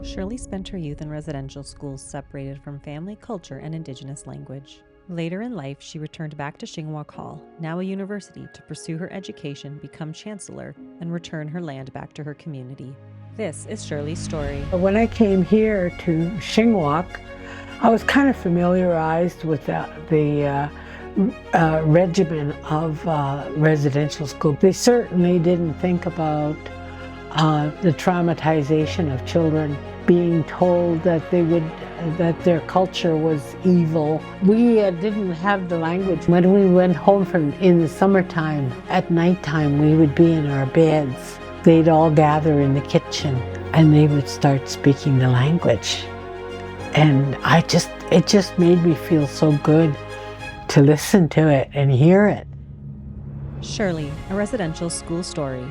Shirley spent her youth in residential schools separated from family, culture, and Indigenous language. Later in life, she returned back to Shingwauk Hall, now a university, to pursue her education, become chancellor, and return her land back to her community. This is Shirley's story. When I came here to Shingwauk, I was kind of familiarized with the regimen of residential school. They certainly didn't think about the traumatization of children, being told that that their culture was evil. We didn't have the language. When we went home in the summertime, at nighttime we would be in our beds. They'd all gather in the kitchen and they would start speaking the language. And it just made me feel so good to listen to it and hear it. Shirley, a residential school story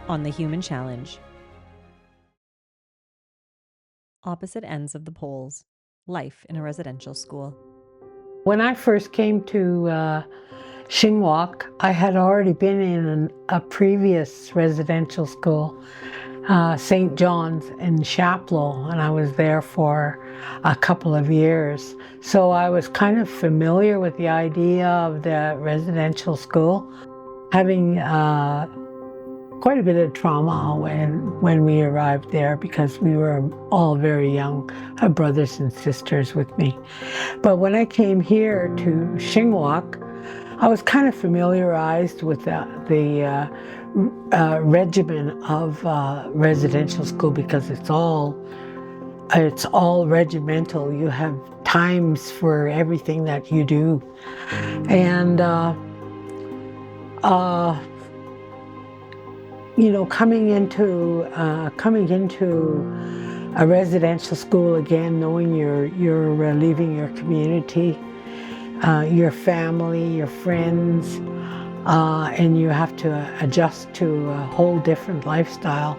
on the Human Challenge. Opposite ends of the poles. Life in a residential school. When I first came to Shingwauk, I had already been in a previous residential school, St. John's in Chapleau, and I was there for a couple of years. So I was kind of familiar with the idea of the residential school, having quite a bit of trauma when we arrived there because we were all very young. I have brothers and sisters with me. But when I came here to Shingwauk, I was kind of familiarized with the regimen of residential school because it's all regimental. You have times for everything that you do, and you know, coming into a residential school again, knowing you're leaving your community, your family, your friends, and you have to adjust to a whole different lifestyle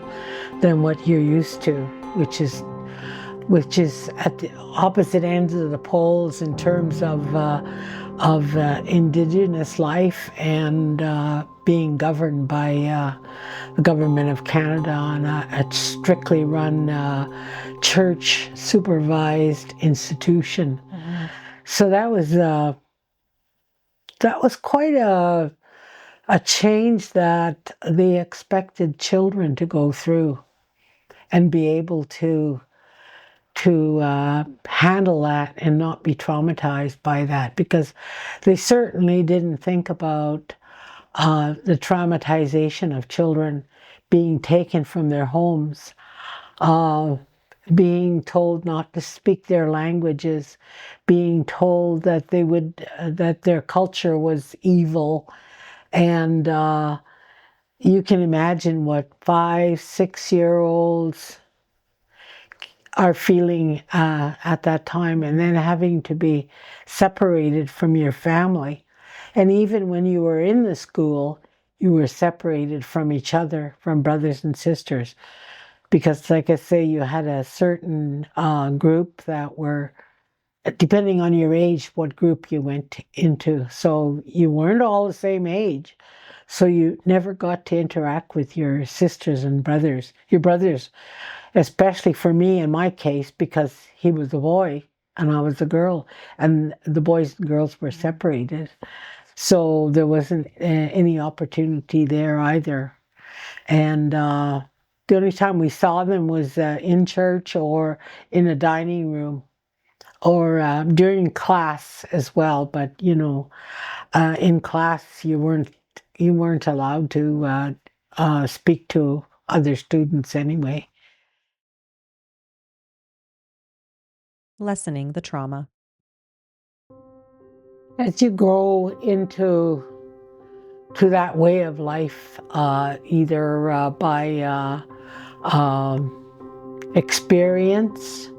than what you're used to, which is at the opposite ends of the poles in terms of Indigenous life and being governed by the Government of Canada on a strictly run church supervised institution. Mm-hmm. So that was quite a change that they expected children to go through and be able to handle that and not be traumatized by that, because they certainly didn't think about the traumatization of children being taken from their homes, being told not to speak their languages, being told that that their culture was evil. And you can imagine what 5, 6-year-olds are feeling at that time, and then having to be separated from your family. And even when you were in the school, you were separated from each other, from brothers and sisters, because like I say, you had a certain group that were, depending on your age, what group you went into. So you weren't all the same age. So you never got to interact with your sisters and brothers, your brothers, especially for me in my case, because he was a boy and I was a girl, and the boys and girls were separated. So there wasn't any opportunity there either. And the only time we saw them was in church or in a dining room, or during class as well. But you know, in class you weren't allowed to speak to other students anyway. Lessening the trauma. As you grow into that way of life, either by experience,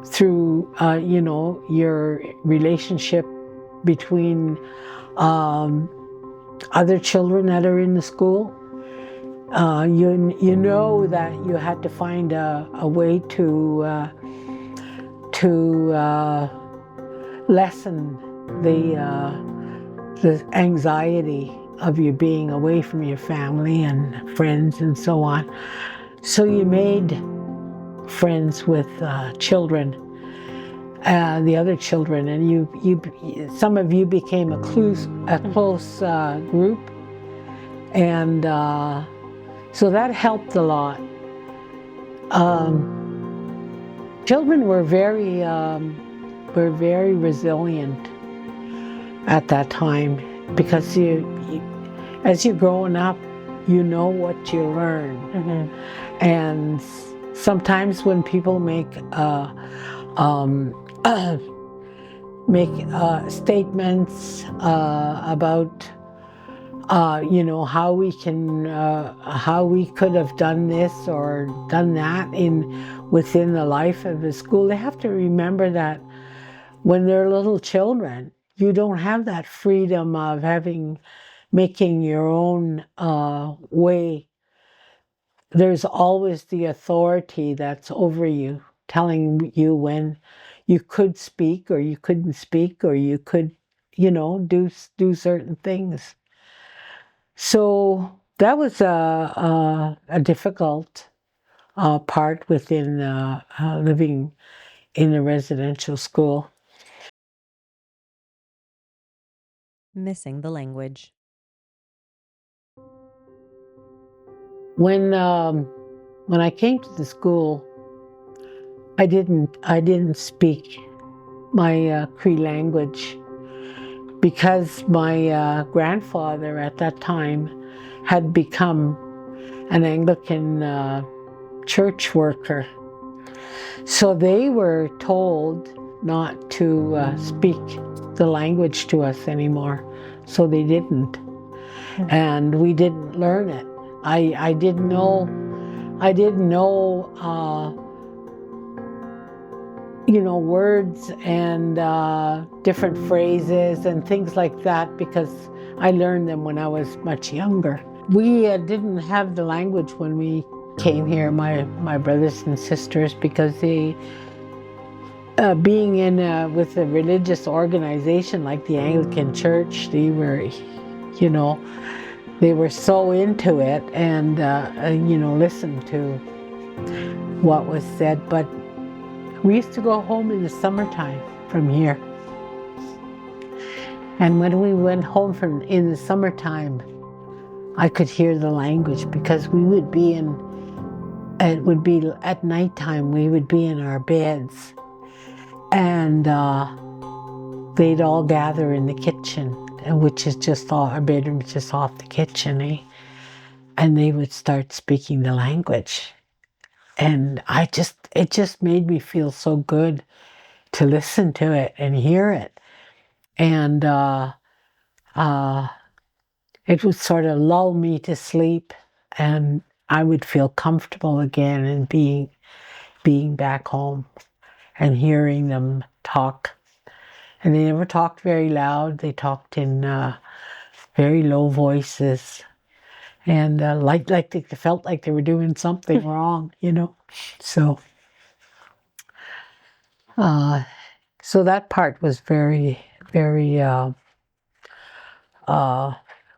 through you know, your relationship between other children that are in the school, you know that you had to find a way to lessen the anxiety of you being away from your family and friends and so on. So you made friends with children, the other children, and some of you became a close group, and so that helped a lot. Children were very resilient at that time, because as you're growing up, you know what you learn. Mm-hmm. And sometimes when people make statements about how we could have done this or done that within the life of the school, they have to remember that when they're little children, you don't have that freedom of making your own way. There's always the authority that's over you, telling you when you could speak or you couldn't speak, or you could, do certain things. So that was a difficult part within living in a residential school. Missing the language. When I came to the school, I didn't speak my Cree language, because my grandfather at that time had become an Anglican church worker. So they were told not to speak the language to us anymore. So they didn't. Mm-hmm. And we didn't learn it. I didn't know words and different phrases and things like that, because I learned them when I was much younger. We didn't have the language when we came here, my brothers and sisters, because they, being with a religious organization like the Anglican Church, they were so into it and listened to what was said. But we used to go home in the summertime from here. And when we went home in the summertime, I could hear the language, because it would be at nighttime, we would be in our beds, and they'd all gather in the kitchen, which is just our bedroom is just off the kitchen, and they would start speaking the language. And it just made me feel so good to listen to it and hear it. And it would sort of lull me to sleep, and I would feel comfortable again in being back home and hearing them talk. And they never talked very loud. They talked in very low voices. And like they felt like they were doing something wrong, So, so that part was very, very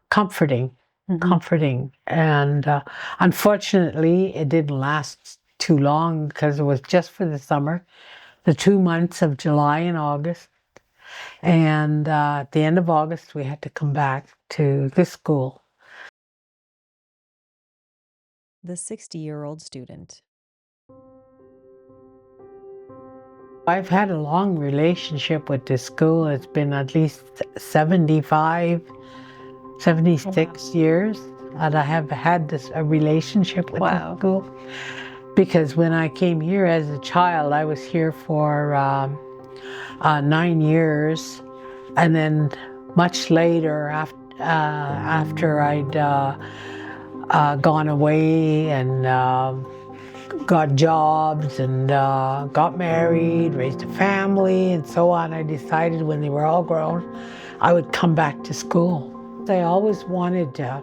comforting. Mm-hmm. Comforting. And unfortunately, it didn't last too long, because it was just for the summer, the 2 months of July and August. And at the end of August, we had to come back to this school. The 60-year-old student. I've had a long relationship with this school. It's been at least 76 years that I have had a relationship with the school. Because when I came here as a child, I was here for 9 years. And then much later, after I'd gone away and got jobs and got married, raised a family, and so on, I decided when they were all grown, I would come back to school. I always wanted to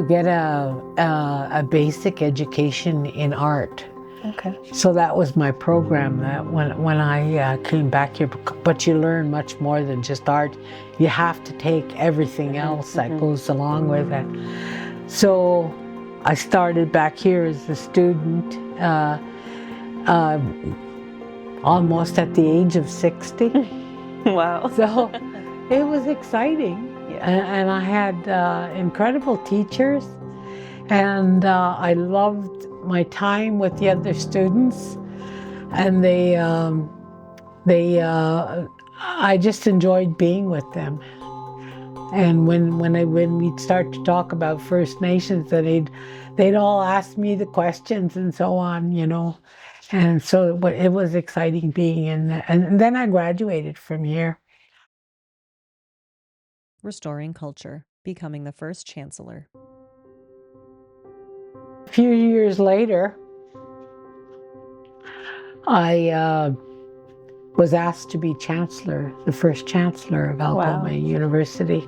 get a basic education in art. Okay. So that was my program. That when I came back here, but you learn much more than just art. You have to take everything else that goes along with it. So I started back here as a student uh, almost at the age of 60. Wow. So it was exciting. Yeah. And I had incredible teachers, and I loved my time with the other students, and I just enjoyed being with them. And when we'd start to talk about First Nations, then they'd all ask me the questions and so on, you know. And so it was exciting being in there. And then I graduated from here. Restoring culture, becoming the first chancellor. A few years later, I was asked to be chancellor, the first chancellor of Algoma University.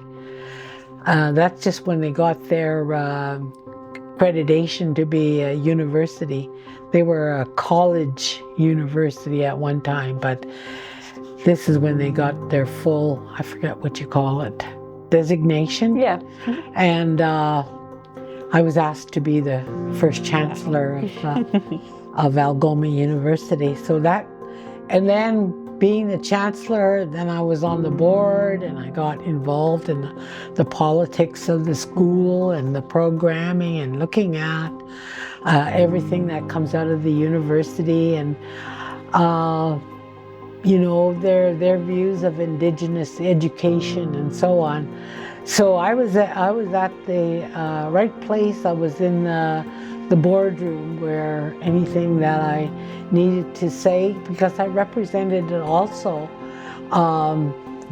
That's just when they got their accreditation to be a university. They were a college university at one time, but this is when they got their full, I forget what you call it, designation. Yeah. And I was asked to be the first chancellor of Algoma University. So that, and then being the chancellor, then I was on the board, and I got involved in the politics of the school and the programming and looking at everything that comes out of the university, and you know, their views of Indigenous education and so on. So I was at the right place. I was in the boardroom where anything that I needed to say, because I represented also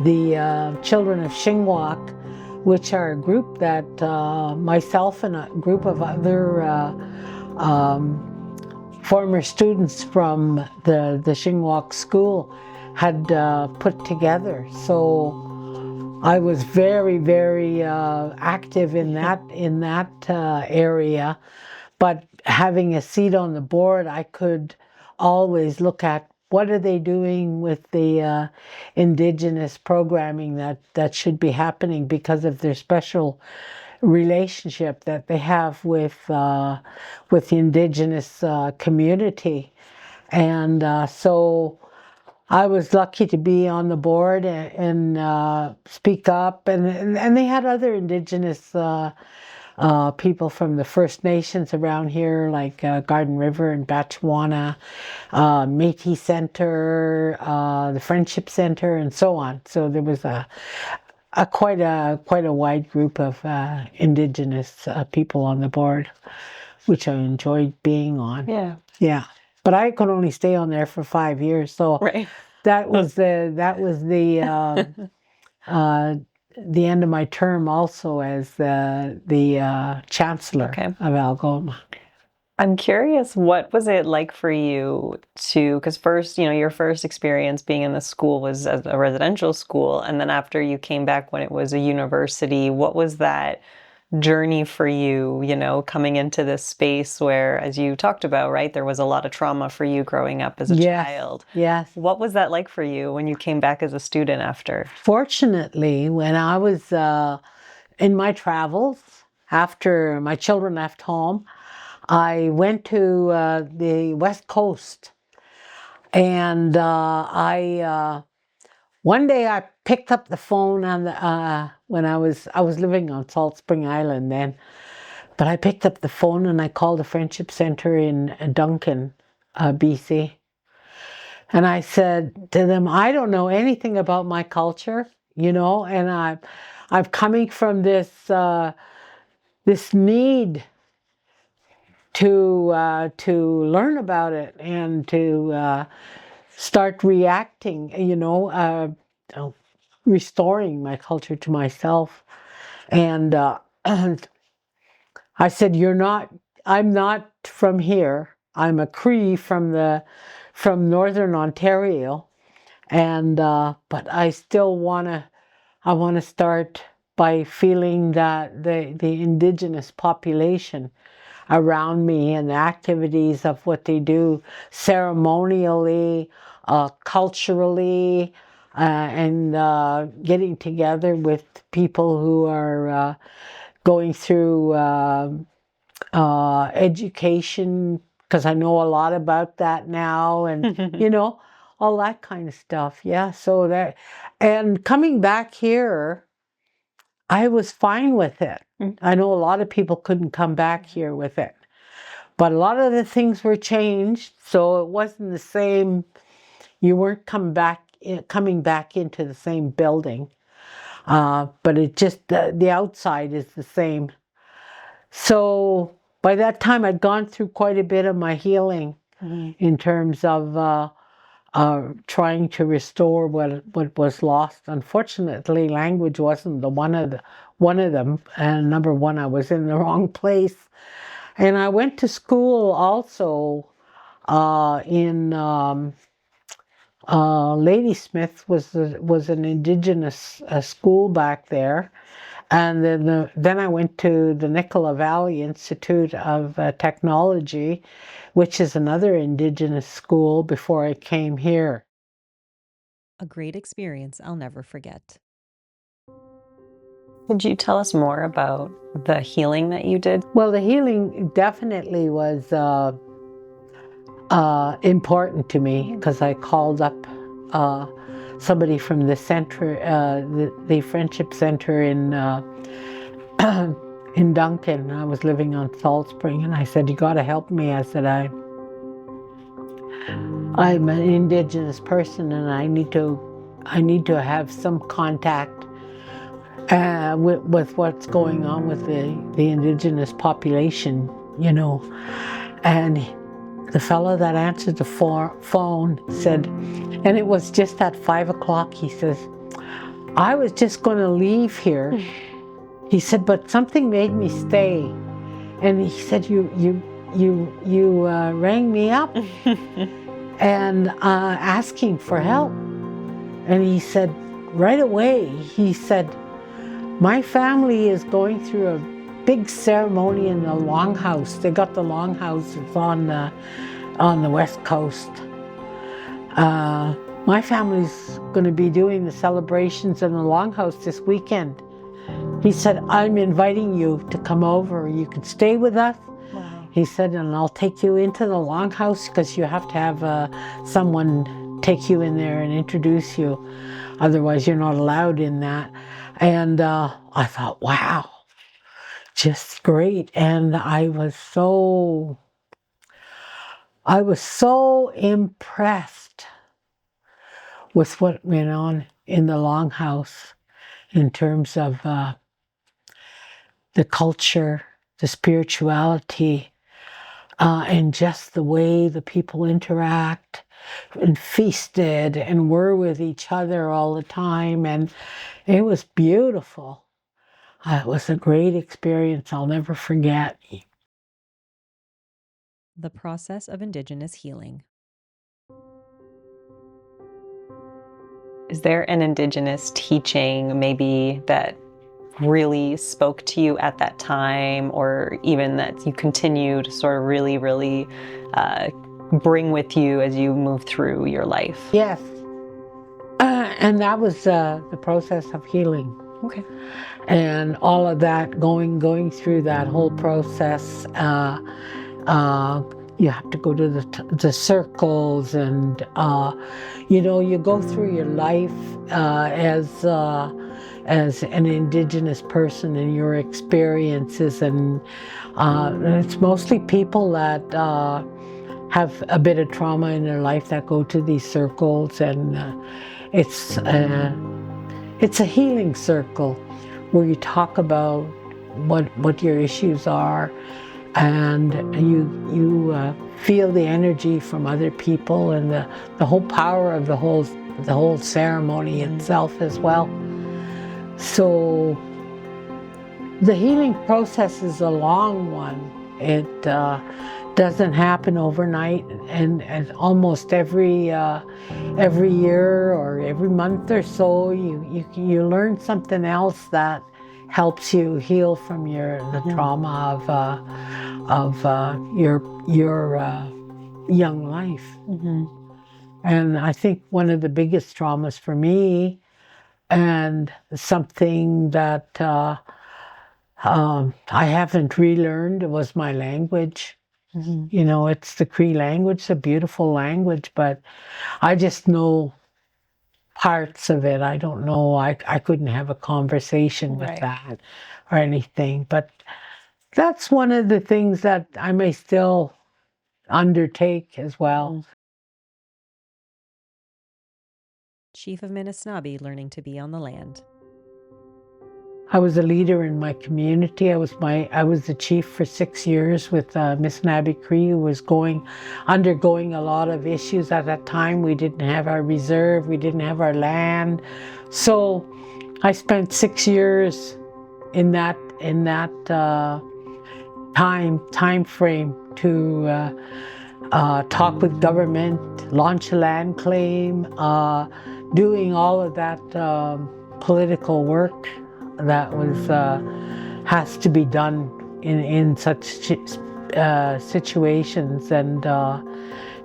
the children of Shingwauk, which are a group that myself and a group of other former students from the Shingwauk school had put together. So I was very, very active in that area. But having a seat on the board, I could always look at what are they doing with the Indigenous programming that should be happening because of their special relationship that they have with the Indigenous community. And so I was lucky to be on the board and speak up. And they had other Indigenous people from the First Nations around here, like Garden River and Batchewana, Métis Center, the Friendship Center, and so on. So there was quite a wide group of Indigenous people on the board, which I enjoyed being on. Yeah. Yeah. But I could only stay on there for 5 years, so that was the end of my term also as the chancellor of Algoma. I'm curious, what was it like for you because first, you know, your first experience being in the school was as a residential school, and then after you came back when it was a university, what was that journey for you, you know, coming into this space where, as you talked about, right, there was a lot of trauma for you growing up as a child. Yes. What was that like for you when you came back as a student after? Fortunately, when I was in my travels, after my children left home, I went to the West Coast, and one day I picked up the phone on the when I was living on Salt Spring Island then, but I picked up the phone and I called the Friendship Center in Duncan, BC, and I said to them, I don't know anything about my culture, you know, and I'm coming from this this need to learn about it and to start reacting, you know, restoring my culture to myself. And I said, I'm not from here. I'm a Cree from Northern Ontario, and but I still I want to start by feeling that the Indigenous population around me and the activities of what they do ceremonially, culturally, and getting together with people who are going through education, because I know a lot about that now, and you know, all that kind of stuff. Yeah, so that, and coming back here, I was fine with it. I know a lot of people couldn't come back here with it, but a lot of the things were changed, so it wasn't the same. You weren't coming back into the same building, but it just the outside is the same. So by that time, I'd gone through quite a bit of my healing in terms of trying to restore what was lost. Unfortunately, language wasn't one of them. And number one, I was in the wrong place. And I went to school also in Ladysmith was an Indigenous school back there. And then I went to the Nicola Valley Institute of Technology, which is another Indigenous school, before I came here. A great experience I'll never forget. Could you tell us more about the healing that you did? Well, the healing definitely was important to me, because I called up somebody from the center, the Friendship Center in Duncan. I was living on Salt Spring, and I said, "You got to help me." I said, I'm an Indigenous person, and I need to have some contact with what's going on with the Indigenous population, you know. And the fellow that answered the phone said, and it was just at 5 o'clock, he says, "I was just going to leave here." He said, "But something made me stay." And he said, you rang me up and asking for help. And he said, right away, he said, "My family is going through a big ceremony in the Longhouse." They got the Longhouses on the West Coast. "My family's going to be doing the celebrations in the Longhouse this weekend." He said, "I'm inviting you to come over. You can stay with us." Wow. He said, "And I'll take you into the Longhouse, because you have to have someone take you in there and introduce you. Otherwise, you're not allowed in that." And I thought, wow, just great. And I was so impressed with what went on in the Longhouse in terms of the culture, the spirituality, and just the way the people interact and feasted and were with each other all the time. And it was beautiful. It was a great experience I'll never forget. The process of Indigenous healing. Is there an Indigenous teaching maybe that really spoke to you at that time, or even that you continue to sort of really, really bring with you as you move through your life? Yes. And that was the process of healing. Okay. And all of that, going through that whole process, you have to go to the circles, and you know, you go through your life as an Indigenous person and your experiences, and it's mostly people that have a bit of trauma in their life that go to these circles, and it's a healing circle where you talk about what your issues are, and you feel the energy from other people, and the whole power of the whole ceremony itself as well. So the healing process is a long one. It doesn't happen overnight, and almost every year or every month or so, you learn something else that helps you heal from the trauma of your young life. Mm-hmm. And I think one of the biggest traumas for me, and something that I haven't relearned. It was my language. You know, it's the Cree language, it's a beautiful language, but I just know parts of it. I don't know. I couldn't have a conversation with that or anything. But that's one of the things that I may still undertake as well. Chief of Missanabie learning to be on the land. I was a leader in my community. I was the chief for 6 years with Missanabie Cree, who was undergoing a lot of issues at that time. We didn't have our reserve, we didn't have our land. So I spent 6 years in that time frame to talk with government, launch a land claim, doing all of that political work that has to be done in such situations, and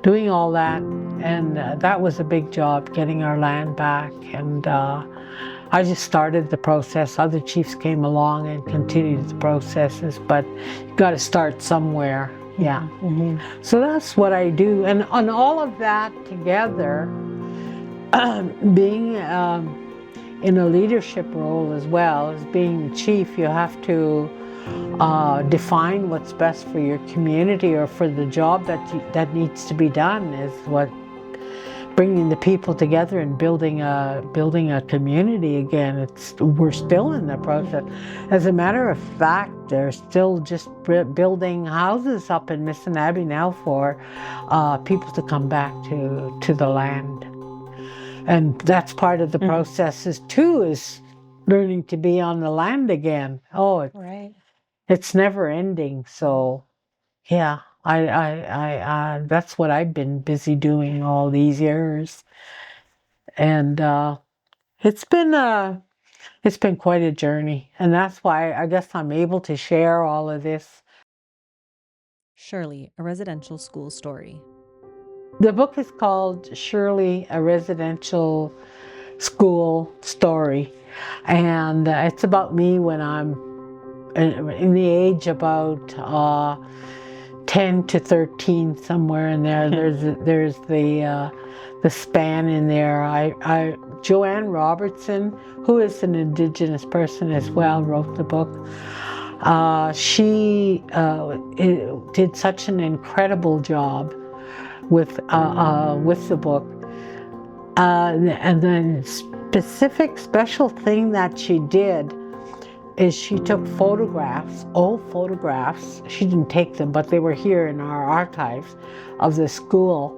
doing all that, and that was a big job, getting our land back. And I just started the process. Other chiefs came along and continued the processes, but you got to start somewhere. Yeah. So that's what I do, and on all of that together, being in a leadership role as well as being the chief, you have to define what's best for your community or for the job that needs to be done. Is what bringing the people together and building a community again. We're still in the process. As a matter of fact, they're still just building houses up in Missanabie now for people to come back to the land. And that's part of the process too, is learning to be on the land again. It's never ending. So, yeah, I that's what I've been busy doing all these years, and it's been quite a journey, and that's why I guess I'm able to share all of this. Shirley, a residential school story. The book is called Shirley, a Residential School Story, and it's about me when I'm in the age about 10 to 13, somewhere in there. There's the span in there. Joanne Robertson, who is an Indigenous person as well, wrote the book. She did such an incredible job with the book. And the special thing that she did is she took photographs, old photographs. She didn't take them, but they were here in our archives of the school,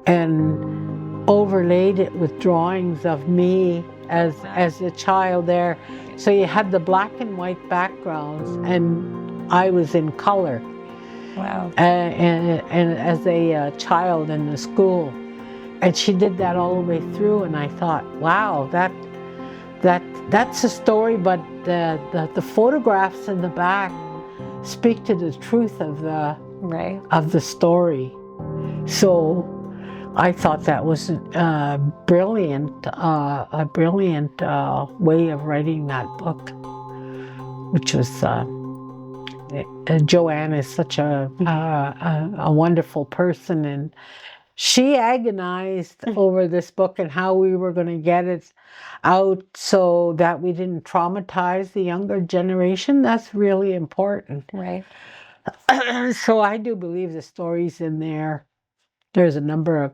and overlaid it with drawings of me as a child there. So you had the black and white backgrounds, and I was in color. Wow. And as a child in the school. And she did that all the way through, and I thought, wow, that's a story, but the photographs in the back speak to the truth of the story. So I thought that was a brilliant way of writing that book, which was Joanne is such a wonderful person, and she agonized over this book and how we were going to get it out so that we didn't traumatize the younger generation. That's really important. Right. So I do believe the stories in there. There's a number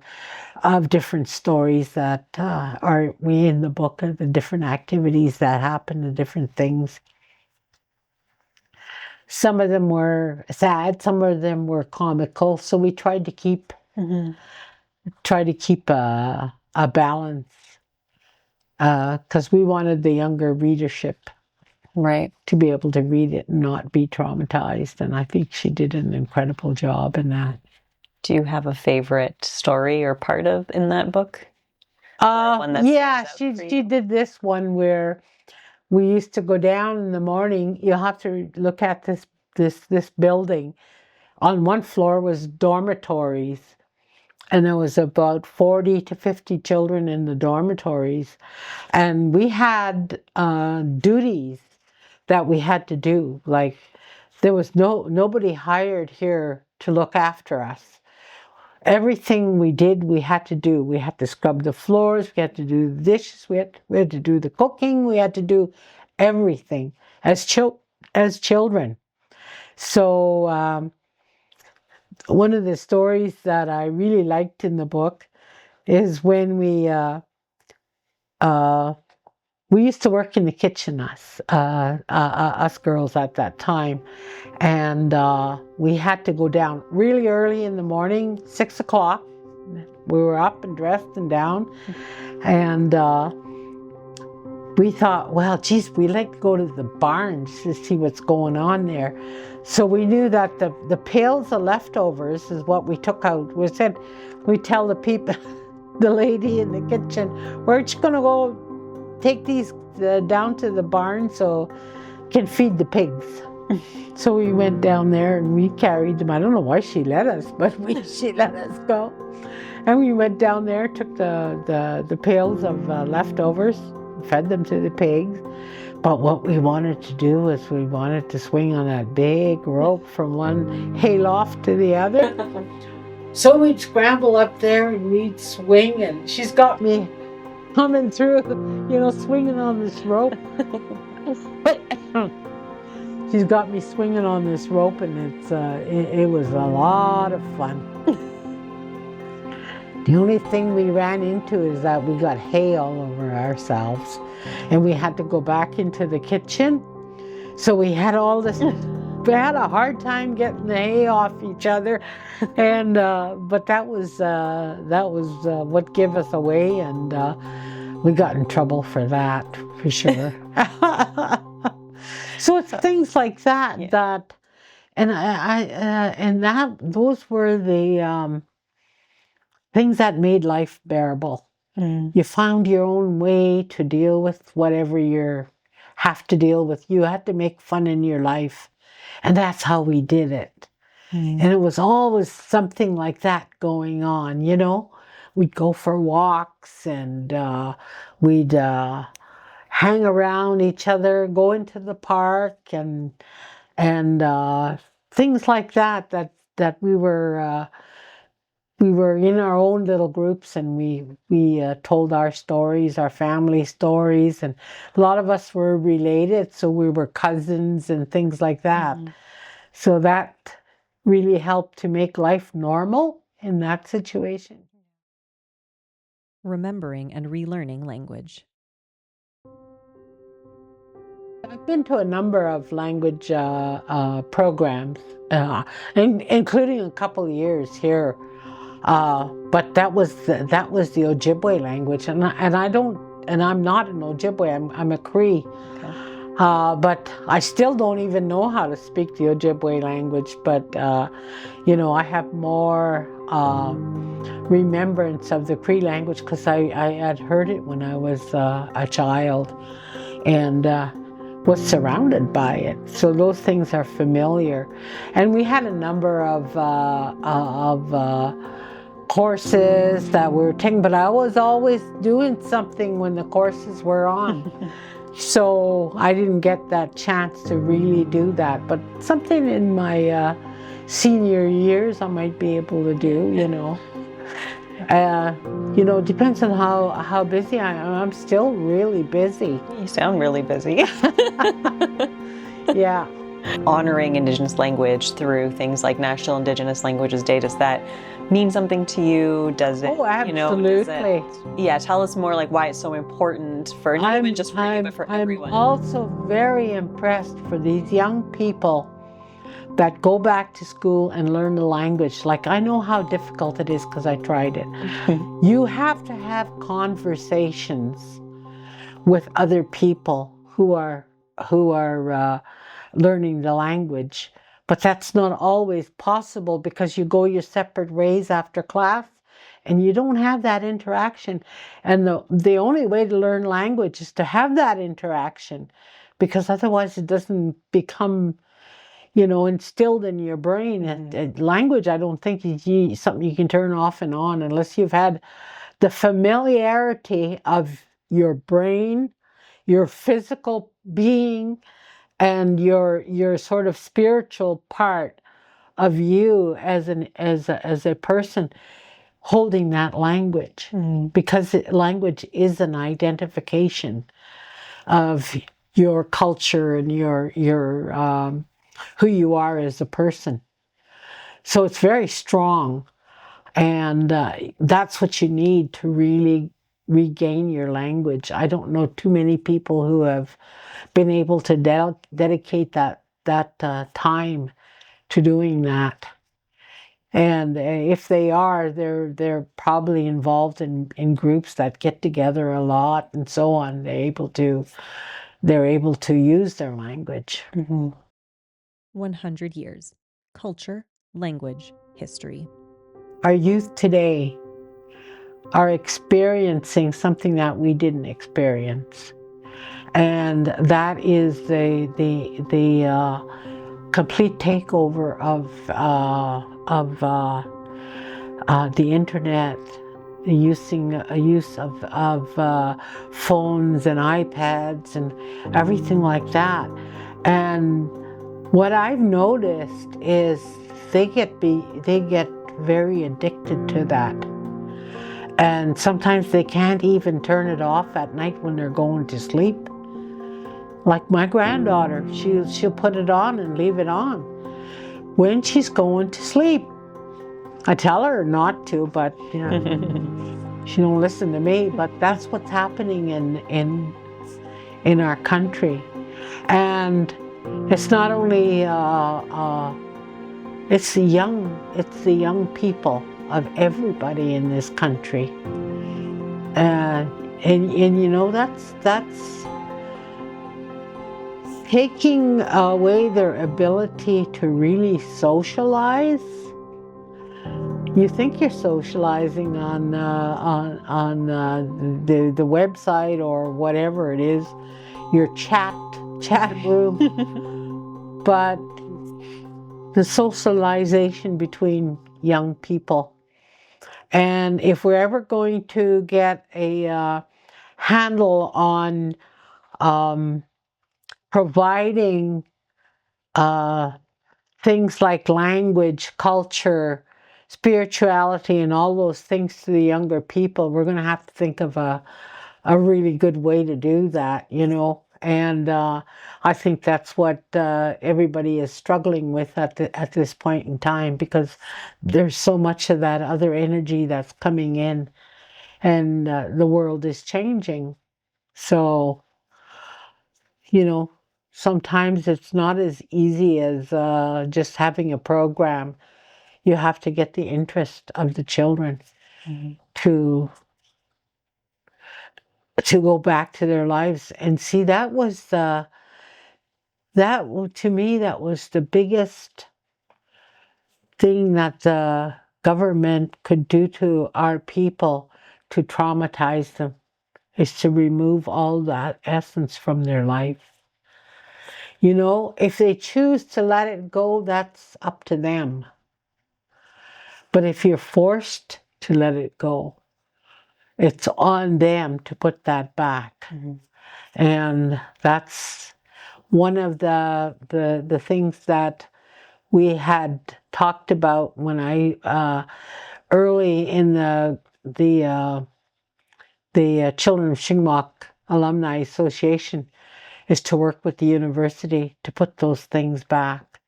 of different stories that are in the book, of the different activities that happen, the different things. Some of them were sad, some of them were comical. So we tried to keep a balance, because we wanted the younger readership to be able to read it and not be traumatized. And I think she did an incredible job in that. Do you have a favorite story or part in that book? Yeah, she did this one where we used to go down in the morning. You have to look at this building. On one floor was dormitories, and there was about 40 to 50 children in the dormitories, and we had duties. that we had to do. Like, there was nobody hired here to look after us. Everything we did, we had to do. We had to scrub the floors, we had to do the dishes, we had to do the cooking, we had to do everything as children. So one of the stories that I really liked in the book is when we used to work in the kitchen, us girls at that time, and we had to go down really early in the morning, 6 o'clock. We were up and dressed and down, and we thought, well, geez, we'd like to go to the barns to see what's going on there. So we knew that the pails of leftovers is what we took out. We tell the people, the lady in the kitchen, we're just going to go take these down to the barn so can feed the pigs. So we went down there and we carried them. I don't know why she let us, but she let us go. And we went down there, took the pails of leftovers, fed them to the pigs. But what we wanted to do was we wanted to swing on that big rope from one hayloft to the other. So we'd scramble up there and we'd swing, and she's got me coming through, swinging on this rope. She's got me swinging on this rope, and it was a lot of fun. The only thing we ran into is that we got hay all over ourselves, and we had to go back into the kitchen. So we had all this. We had a hard time getting the hay off each other, and but that was what gave us away, and we got in trouble for that, for sure. So it's things like that, yeah. Those were the things that made life bearable. You found your own way to deal with whatever you have to deal with. You had to make fun in your life. And that's how we did it. And it was always something like that going on, We'd go for walks, and we'd hang around each other, go into the park, and things like that we were in our own little groups, and we told our stories, our family stories, and a lot of us were related, so we were cousins and things like that. So that really helped to make life normal in that situation. Remembering and relearning language. I've been to a number of language programs, including a couple of years here. But that was the Ojibwe language, and I'm not an Ojibwe. I'm a Cree. Okay. But I still don't even know how to speak the Ojibwe language. But I have more remembrance of the Cree language because I had heard it when I was a child, and was surrounded by it. So those things are familiar, and we had a number of courses that we were taking, but I was always doing something when the courses were on. So I didn't get that chance to really do that, but something in my senior years I might be able to do, depends on how busy I am. I'm still really busy. You sound really busy. Yeah. Honoring Indigenous language through things like National Indigenous Languages Day, does that mean something to you? Does it? Oh, absolutely. Tell us more, like why it's so important for not even just for you, but for everyone. I'm also very impressed for these young people that go back to school and learn the language. Like, I know how difficult it is because I tried it. You have to have conversations with other people who are learning the language, but that's not always possible because you go your separate ways after class and you don't have that interaction. And the only way to learn language is to have that interaction, because otherwise it doesn't become instilled in your brain. And language, I don't think, is something you can turn off and on unless you've had the familiarity of your brain, your physical being, and your sort of spiritual part of you as a person holding that language, because language is an identification of your culture and your who you are as a person. So it's very strong, and that's what you need to really regain your language. I don't know too many people who have been able to dedicate that time to doing that. And if they are, they're probably involved in groups that get together a lot and so on. They're able to use their language. 100 years. Culture, language, history. Our youth today are experiencing something that we didn't experience, and that is the complete takeover of the internet, the use of phones and iPads and everything like that. And what I've noticed is they get very addicted to that. And sometimes they can't even turn it off at night when they're going to sleep. Like my granddaughter, she'll put it on and leave it on when she's going to sleep. I tell her not to, but you know, she don't listen to me. But that's what's happening in our country, and it's not only it's the young people of everybody in this country, and you know that's taking away their ability to really socialize. You think you're socializing on the website or whatever it is, your chat room, but the socialization between young people. And if we're ever going to get a handle on providing things like language, culture, spirituality, and all those things to the younger people, we're going to have to think of a really good way to do that, you know. And I think that's what everybody is struggling with at this point in time, because there's so much of that other energy that's coming in, and the world is changing. So, you know, sometimes it's not as easy as just having a program. You have to get the interest of the children to go back to their lives. And see, that to me, that was the biggest thing that the government could do to our people, to traumatize them, is to remove all that essence from their life. You know, if they choose to let it go, that's up to them. But if you're forced to let it go, it's on them to put that back. And that's one of the things that we had talked about when I early in the Children of Shingwauk Alumni Association, is to work with the university to put those things back.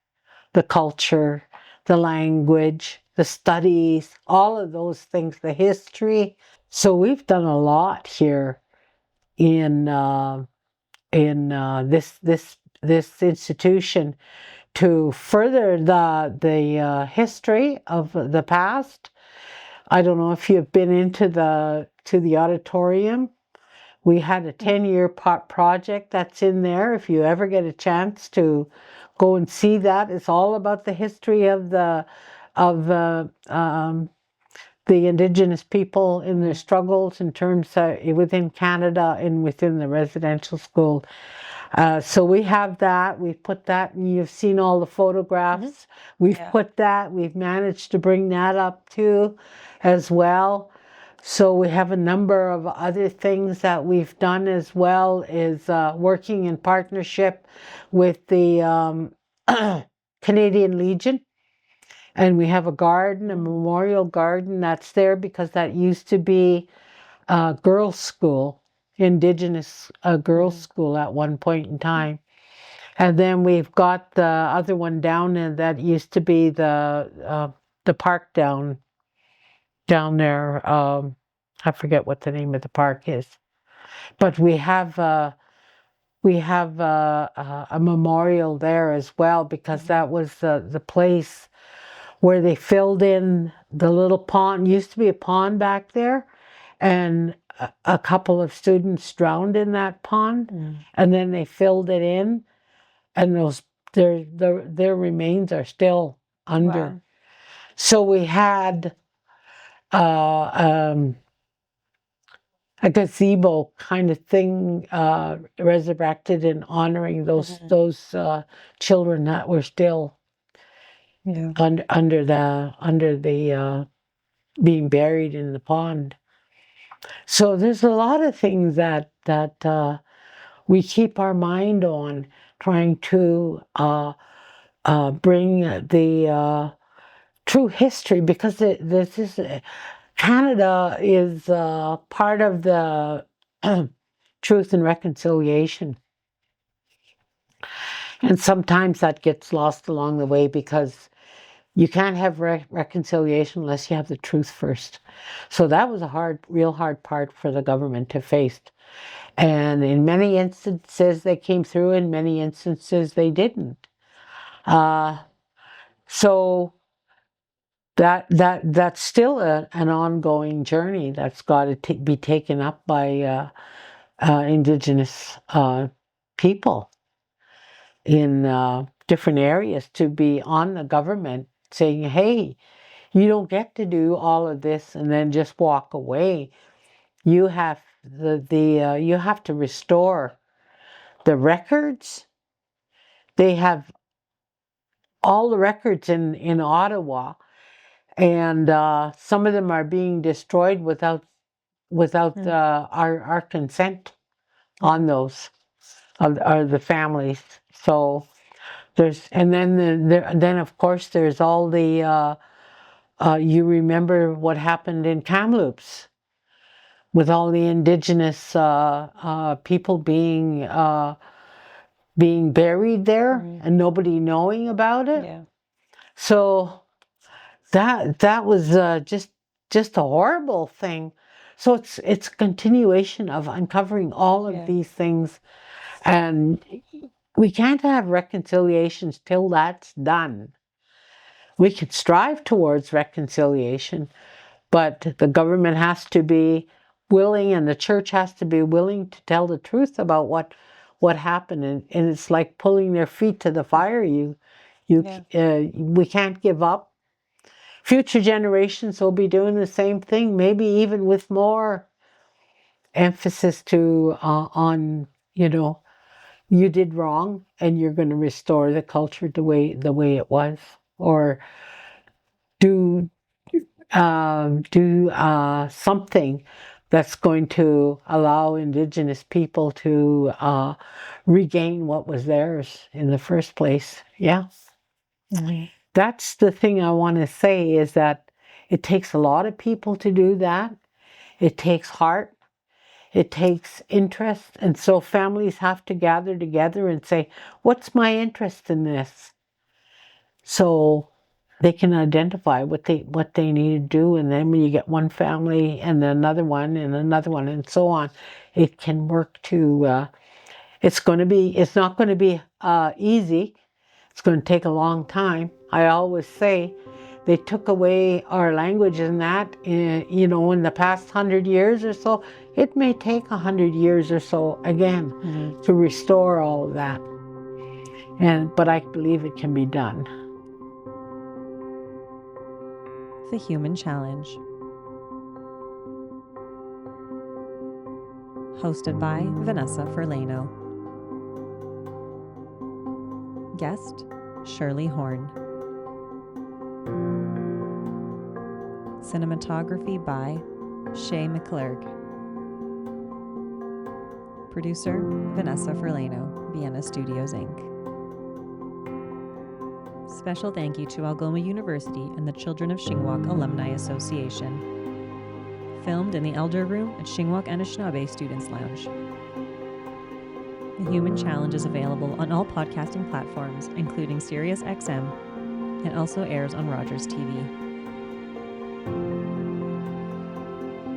The culture, the language, the studies, all of those things, the history. So we've done a lot here in this institution to further the history of the past. I don't know if you've been into the auditorium. We had a 10-year project that's in there. If you ever get a chance to go and see that, it's all about the history of the Indigenous people in their struggles in terms of within Canada and within the residential school. So we have that. We've put that, and you've seen all the photographs. We've put that. We've managed to bring that up too, as well. So we have a number of other things that we've done as well, is working in partnership with the Canadian Legion. And we have a garden, a memorial garden that's there because that used to be a girls' school, Indigenous girls' school at one point in time. And then we've got the other one down, and that used to be the park down there. I forget what the name of the park is, but we have a memorial there as well, because that was the place where they filled in the little pond. Used to be a pond back there, and a couple of students drowned in that pond, and then they filled it in, and their remains are still under. Wow. So we had a gazebo kind of thing resurrected in honoring those children that were still under the being buried in the pond. So there's a lot of things that we keep our mind on, trying to bring the true history, because this is Canada is part of the Truth and Reconciliation. And sometimes that gets lost along the way, because you can't have reconciliation unless you have the truth first. So that was a real hard part for the government to face. And in many instances they came through, in many instances they didn't. So that's still an ongoing journey that's got to be taken up by Indigenous people in different areas, to be on the government saying, hey, you don't get to do all of this and then just walk away. You have you have to restore the records. They have all the records in Ottawa, and some of them are being destroyed without our consent on those of the families. So there's, and then of course there's all the you remember what happened in Kamloops with all the Indigenous people being buried there and nobody knowing about it. Yeah. So that was just a horrible thing. So it's a continuation of uncovering all of these things, and we can't have reconciliations till that's done. We can strive towards reconciliation, but the government has to be willing, and the church has to be willing to tell the truth about what happened. And it's like pulling their feet to the fire. We can't give up. Future generations will be doing the same thing, maybe even with more emphasis on you did wrong and you're going to restore the culture the way it was, or do something that's going to allow Indigenous people to regain what was theirs in the first place. Yeah. That's the thing I want to say, is that it takes a lot of people to do that. It takes heart. It takes interest. And so families have to gather together and say, what's my interest in this? So they can identify what they need to do. And then when you get one family and another one and so on, it can work to, it's not going to be easy. It's going to take a long time. I always say they took away our language in that, in the past 100 years or so. It may take 100 years or so again to restore all of that. But I believe it can be done. The Human Challenge. Hosted by Vanessa Ferlano. Guest, Shirley Horn. Cinematography by Shay McClurg. Producer, Vanessa Ferlano, Vienna Studios, Inc. Special thank you to Algoma University and the Children of Shingwauk Alumni Association. Filmed in the Elder Room at Shingwauk Anishinaabe Students Lounge. The Human Challenge is available on all podcasting platforms, including SiriusXM, and also airs on Rogers TV.